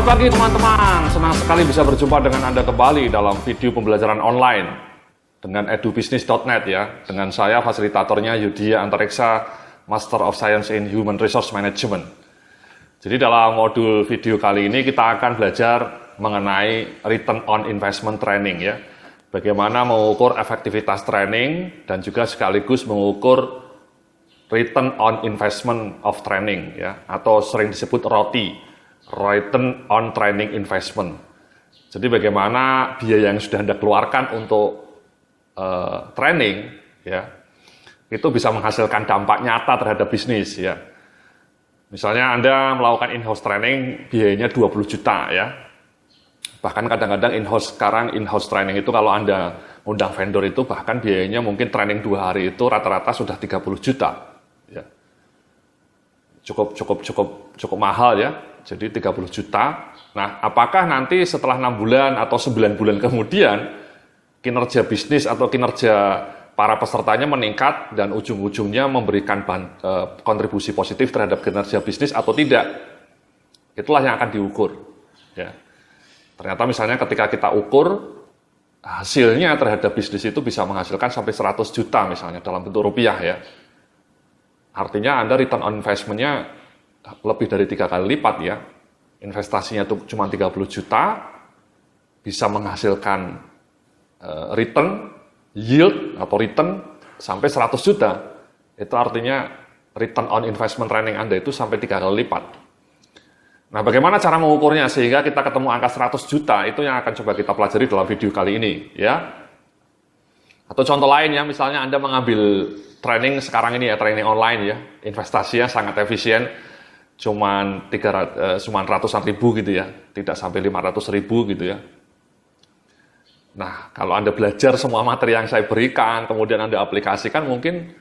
Selamat pagi teman-teman, senang sekali bisa berjumpa dengan Anda kembali dalam video pembelajaran online dengan edubisnis.net ya. Dengan saya fasilitatornya Yudhya Antariksa, Master of Science in Human Resource Management. Jadi dalam modul video kali ini kita akan belajar mengenai Return on Investment Training ya. Bagaimana mengukur efektivitas training dan juga sekaligus mengukur Return on Investment of Training ya, atau sering disebut ROTI. Return on Training Investment. Jadi bagaimana biaya yang sudah Anda keluarkan untuk training, ya, itu bisa menghasilkan dampak nyata terhadap bisnis, ya. Misalnya Anda melakukan in-house training, biayanya 20 juta, ya. Bahkan kadang-kadang sekarang in-house training itu kalau Anda undang vendor itu bahkan biayanya mungkin training 2 hari itu rata-rata sudah 30 juta, ya. Cukup mahal ya. Jadi 30 juta. Nah, apakah nanti setelah 6 bulan atau 9 bulan kemudian kinerja bisnis atau kinerja para pesertanya meningkat dan ujung-ujungnya memberikan kontribusi positif terhadap kinerja bisnis atau tidak? Itulah yang akan diukur. Ya. Ternyata misalnya ketika kita ukur hasilnya terhadap bisnis itu bisa menghasilkan sampai 100 juta misalnya dalam bentuk rupiah ya. Artinya Anda return on investment-nya lebih dari 3 kali lipat ya. Investasinya itu cuma 30 juta, bisa menghasilkan return, yield atau return sampai 100 juta. Itu artinya return on investment training Anda itu sampai 3 kali lipat. Nah, bagaimana cara mengukurnya sehingga kita ketemu angka 100 juta, itu yang akan coba kita pelajari dalam video kali ini ya. Atau contoh lain ya, misalnya Anda mengambil training sekarang ini ya, training online ya, investasinya sangat efisien, cuman ratusan ribu gitu ya, tidak sampai 500 ribu gitu ya. Nah, kalau Anda belajar semua materi yang saya berikan, kemudian Anda aplikasikan, mungkin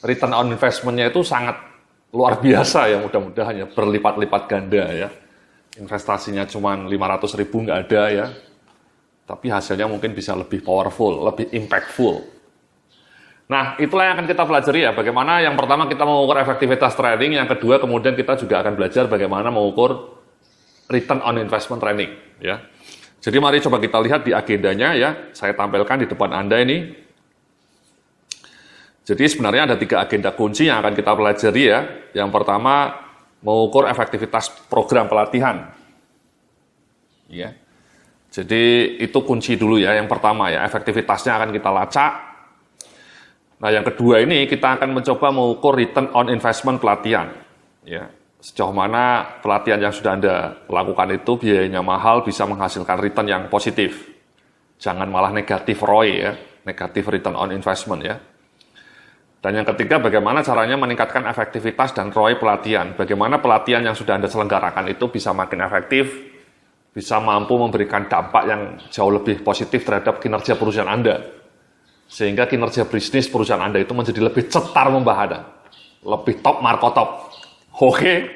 return on investment-nya itu sangat luar biasa ya, mudah-mudahan ya, berlipat-lipat ganda ya. Investasinya cuman 500 ribu nggak ada ya, tapi hasilnya mungkin bisa lebih powerful, lebih impactful. Nah, itulah yang akan kita pelajari ya, bagaimana yang pertama kita mengukur efektivitas trading, yang kedua kemudian kita juga akan belajar bagaimana mengukur return on investment training ya. Jadi mari coba kita lihat di agendanya ya, saya tampilkan di depan Anda ini. Jadi sebenarnya ada 3 agenda kunci yang akan kita pelajari ya. Yang pertama, mengukur efektivitas program pelatihan. Ya. Jadi itu kunci dulu ya, yang pertama ya, efektivitasnya akan kita lacak. Nah, yang kedua ini kita akan mencoba mengukur return on investment pelatihan. Ya, sejauh mana pelatihan yang sudah Anda lakukan itu biayanya mahal, bisa menghasilkan return yang positif. Jangan malah negatif ROI ya, negatif return on investment ya. Dan yang ketiga, bagaimana caranya meningkatkan efektivitas dan ROI pelatihan. Bagaimana pelatihan yang sudah Anda selenggarakan itu bisa makin efektif, bisa mampu memberikan dampak yang jauh lebih positif terhadap kinerja perusahaan Anda. Sehingga kinerja bisnis perusahaan Anda itu menjadi lebih cetar membahana, lebih top markotop. Oke.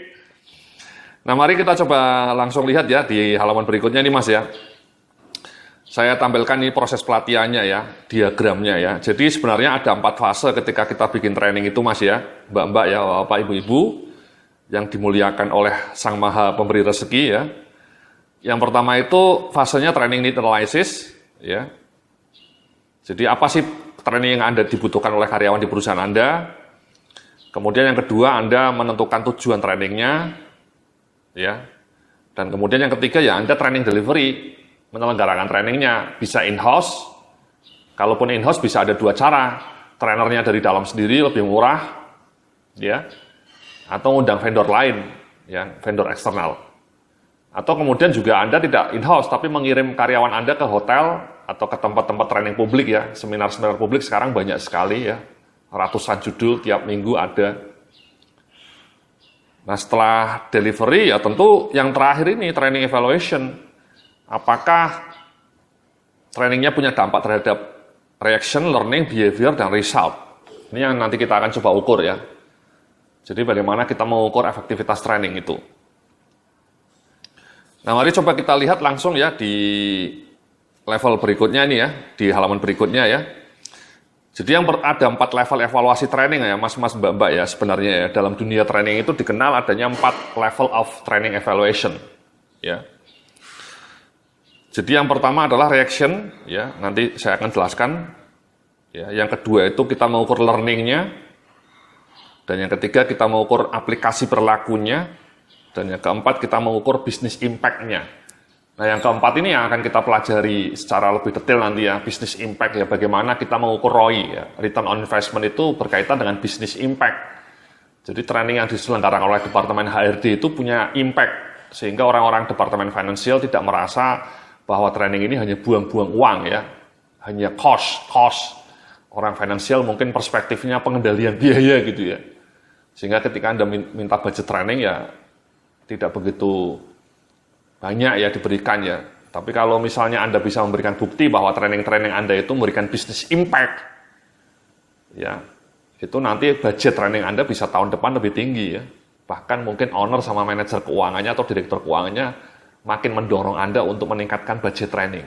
Nah, mari kita coba langsung lihat ya di halaman berikutnya ini Mas ya. Saya tampilkan ini proses pelatihannya ya, diagramnya ya. Jadi sebenarnya ada 4 fase ketika kita bikin training itu Mas ya, Mbak-mbak ya, Bapak Ibu-ibu yang dimuliakan oleh Sang Maha Pemberi Rezeki ya. Yang pertama itu fasenya training need analysis ya. Jadi apa sih training yang Anda dibutuhkan oleh karyawan di perusahaan Anda? Kemudian yang kedua, Anda menentukan tujuan trainingnya, ya. Dan kemudian yang ketiga ya Anda training delivery, menyelenggarakan trainingnya bisa in-house. Kalaupun in-house bisa ada 2 cara, trainernya dari dalam sendiri lebih murah, ya, atau undang vendor lain, ya, vendor eksternal. Atau kemudian juga Anda tidak in-house, tapi mengirim karyawan Anda ke hotel atau ke tempat-tempat training publik ya, seminar-seminar publik sekarang banyak sekali ya, ratusan judul tiap minggu ada. Nah, setelah delivery ya tentu yang terakhir ini training evaluation. Apakah trainingnya punya dampak terhadap reaction, learning, behavior, dan result. Ini yang nanti kita akan coba ukur ya. Jadi bagaimana kita mengukur efektivitas training itu. Nah, mari coba kita lihat langsung ya di level berikutnya ini ya, di halaman berikutnya ya. Jadi ada 4 level evaluasi training ya, mas-mas mbak-mbak ya, sebenarnya ya. Dalam dunia training itu dikenal adanya 4 level of training evaluation. Ya. Jadi yang pertama adalah reaction, ya, nanti saya akan jelaskan. Ya, yang kedua itu kita mengukur learning-nya, dan yang ketiga kita mengukur aplikasi perilakunya, dan yang keempat kita mengukur business impact-nya. Nah, yang keempat ini yang akan kita pelajari secara lebih detail nanti ya, business impact ya, bagaimana kita mengukur ROI ya, return on investment itu berkaitan dengan business impact. Jadi training yang diselenggarakan oleh Departemen HRD itu punya impact, sehingga orang-orang Departemen Financial tidak merasa bahwa training ini hanya buang-buang uang ya, hanya cost. Orang finansial mungkin perspektifnya pengendalian biaya gitu ya. Sehingga ketika Anda minta budget training ya tidak begitu banyak ya diberikan ya. Tapi kalau misalnya Anda bisa memberikan bukti bahwa training-training Anda itu memberikan business impact, ya itu nanti budget training Anda bisa tahun depan lebih tinggi ya. Bahkan mungkin owner sama manajer keuangannya atau direktur keuangannya makin mendorong Anda untuk meningkatkan budget training.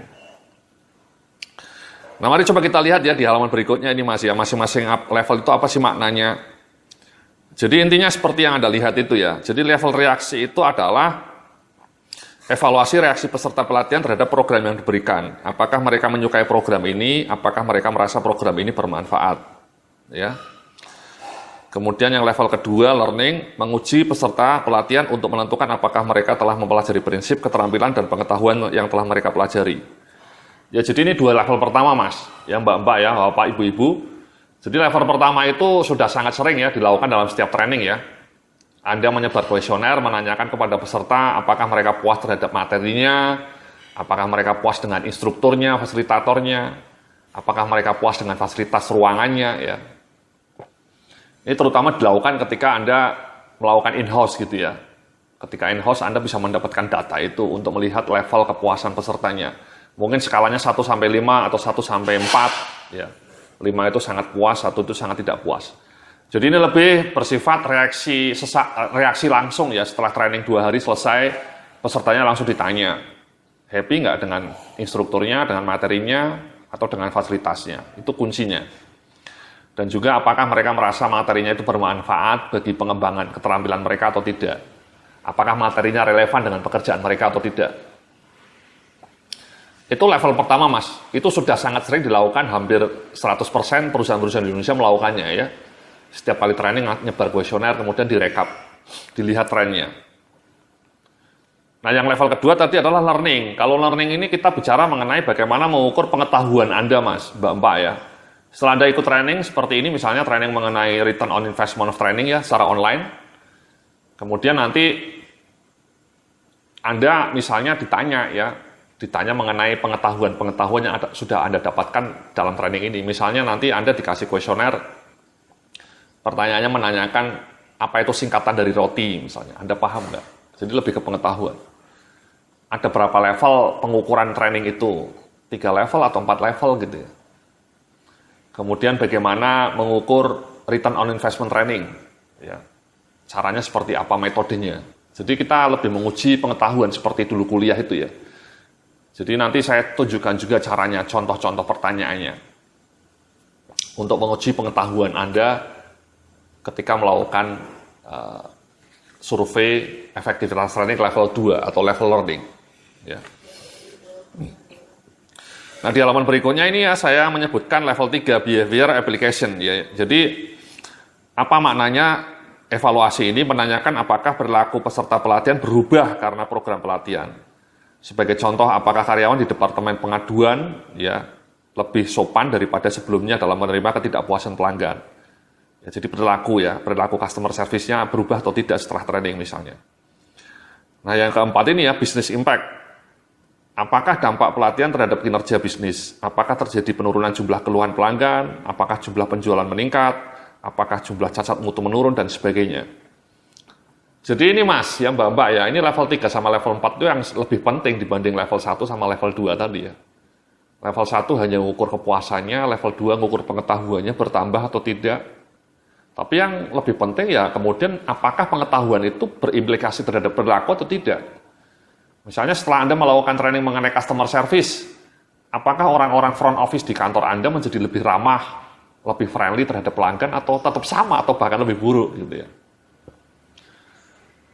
Nah, mari coba kita lihat ya di halaman berikutnya ini Mas ya, masing-masing level itu apa sih maknanya. Jadi intinya seperti yang Anda lihat itu ya. Jadi level reaksi itu adalah evaluasi reaksi peserta pelatihan terhadap program yang diberikan. Apakah mereka menyukai program ini, apakah mereka merasa program ini bermanfaat. Ya. Kemudian yang level kedua, learning, menguji peserta pelatihan untuk menentukan apakah mereka telah mempelajari prinsip, keterampilan, dan pengetahuan yang telah mereka pelajari. Ya, jadi ini dua level pertama Mas, ya Mbak-Mbak ya, Bapak Ibu-Ibu. Jadi level pertama itu sudah sangat sering ya dilakukan dalam setiap training ya. Anda menyebar kuesioner, menanyakan kepada peserta apakah mereka puas terhadap materinya, apakah mereka puas dengan instrukturnya, fasilitatornya, apakah mereka puas dengan fasilitas ruangannya ya. Ini terutama dilakukan ketika Anda melakukan in-house gitu ya. Ketika in-house Anda bisa mendapatkan data itu untuk melihat level kepuasan pesertanya. Mungkin skalanya 1 sampai 5 atau 1 sampai 4 ya. 5 itu sangat puas, 1 itu sangat tidak puas. Jadi ini lebih bersifat reaksi langsung ya, setelah training 2 hari selesai, pesertanya langsung ditanya, happy nggak dengan instrukturnya, dengan materinya, atau dengan fasilitasnya. Itu kuncinya. Dan juga apakah mereka merasa materinya itu bermanfaat bagi pengembangan keterampilan mereka atau tidak. Apakah materinya relevan dengan pekerjaan mereka atau tidak. Itu level pertama Mas, itu sudah sangat sering dilakukan, hampir 100% perusahaan-perusahaan di Indonesia melakukannya ya. Setiap kali training nyebar kuesioner, kemudian direkap, dilihat trennya. Nah yang level kedua tadi adalah learning. Kalau learning ini kita bicara mengenai bagaimana mengukur pengetahuan Anda Mas, Mbak-Mbak ya. Setelah Anda ikut training seperti ini, misalnya training mengenai return on investment of training ya, secara online. Kemudian nanti Anda misalnya ditanya mengenai pengetahuan yang sudah Anda dapatkan dalam training ini. Misalnya nanti Anda dikasih kuesioner, pertanyaannya menanyakan apa itu singkatan dari roti misalnya. Anda paham nggak? Jadi lebih ke pengetahuan. Ada berapa level pengukuran training itu? 3 level atau 4 level gitu ya. Kemudian bagaimana mengukur return on investment training? Ya. Caranya seperti apa, metodenya? Jadi kita lebih menguji pengetahuan seperti dulu kuliah itu ya. Jadi nanti saya tunjukkan juga caranya, contoh-contoh pertanyaannya. Untuk menguji pengetahuan Anda ketika melakukan survei efektivitas training level 2 atau level learning. Ya. Nah di halaman berikutnya ini ya saya menyebutkan level 3 behavior application. Ya. Jadi apa maknanya evaluasi ini? Menanyakan apakah perilaku peserta pelatihan berubah karena program pelatihan. Sebagai contoh, apakah karyawan di Departemen Pengaduan ya lebih sopan daripada sebelumnya dalam menerima ketidakpuasan pelanggan. Ya, jadi perilaku customer service-nya berubah atau tidak setelah training misalnya. Nah yang keempat ini ya business impact. Apakah dampak pelatihan terhadap kinerja bisnis? Apakah terjadi penurunan jumlah keluhan pelanggan? Apakah jumlah penjualan meningkat? Apakah jumlah cacat mutu menurun dan sebagainya? Jadi ini Mas, ya Mbak-Mbak ya, ini level 3 sama level 4 itu yang lebih penting dibanding level 1 sama level 2 tadi ya. Level 1 hanya mengukur kepuasannya, level 2 mengukur pengetahuannya bertambah atau tidak. Tapi yang lebih penting ya kemudian apakah pengetahuan itu berimplikasi terhadap perilaku atau tidak. Misalnya setelah Anda melakukan training mengenai customer service, apakah orang-orang front office di kantor Anda menjadi lebih ramah, lebih friendly terhadap pelanggan atau tetap sama atau bahkan lebih buruk gitu ya.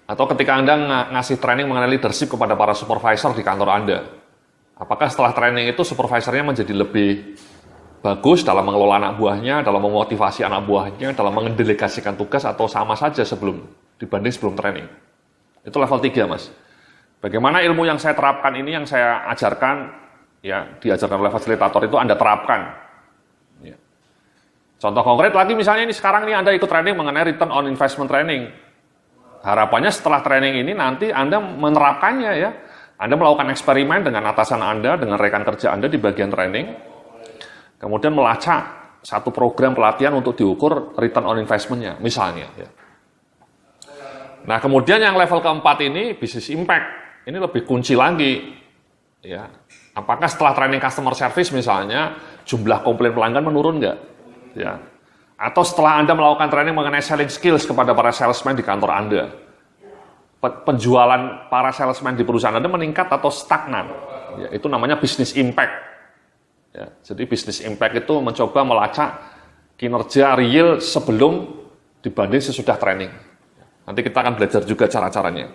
Atau ketika Anda ngasih training mengenai leadership kepada para supervisor di kantor Anda, Apakah setelah training itu supervisornya menjadi lebih bagus dalam mengelola anak buahnya, dalam memotivasi anak buahnya, dalam mendelegasikan tugas, atau sama saja dibanding sebelum training? Itu level 3, Mas. Bagaimana ilmu yang saya terapkan ini, yang saya ajarkan, ya diajarkan oleh fasilitator itu Anda terapkan. Ya. Contoh konkret lagi misalnya ini sekarang ini Anda ikut training mengenai return on investment training. Harapannya setelah training ini nanti Anda menerapkannya ya. Anda melakukan eksperimen dengan atasan Anda, dengan rekan kerja Anda di bagian training, kemudian melacak satu program pelatihan untuk diukur return on investment-nya, misalnya. Ya. Nah, kemudian yang level keempat ini, business impact. Ini lebih kunci lagi. Ya. Apakah setelah training customer service misalnya, jumlah komplain pelanggan menurun nggak? Ya. Atau setelah Anda melakukan training mengenai selling skills kepada para salesman di kantor Anda, penjualan para salesman di perusahaan Anda meningkat atau stagnan? Ya, itu namanya business impact. Ya, jadi business impact itu mencoba melacak kinerja real sebelum dibanding sesudah training. Nanti kita akan belajar juga cara-caranya.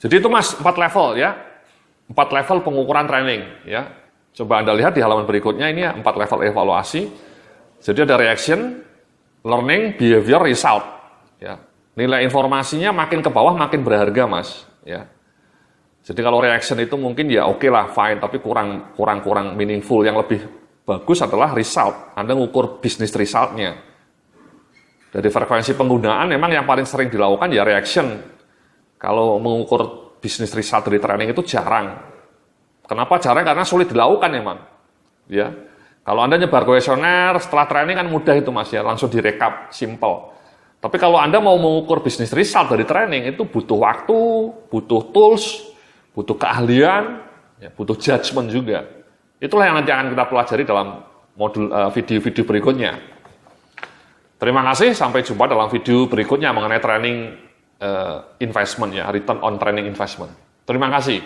Jadi itu Mas, 4 level ya. 4 level pengukuran training ya. Coba Anda lihat di halaman berikutnya ini ya, 4 level evaluasi. Jadi ada reaction, learning, behavior, result ya. Nilai informasinya makin ke bawah makin berharga Mas ya. Jadi kalau reaction itu mungkin ya oke lah, fine, tapi kurang meaningful. Yang lebih bagus adalah result. Anda ngukur bisnis resultnya. Dari frekuensi penggunaan memang yang paling sering dilakukan ya reaction. Kalau mengukur bisnis result dari training itu jarang. Kenapa jarang? Karena sulit dilakukan emang. Ya. Kalau Anda nyebar kuesioner setelah training kan mudah itu Mas ya, langsung direkap, simple. Tapi kalau Anda mau mengukur bisnis result dari training itu butuh waktu, butuh tools, butuh keahlian, ya, butuh judgement juga. Itulah yang nanti akan kita pelajari dalam modul video-video berikutnya. Terima kasih, sampai jumpa dalam video berikutnya mengenai training investment ya, return on training investment. Terima kasih.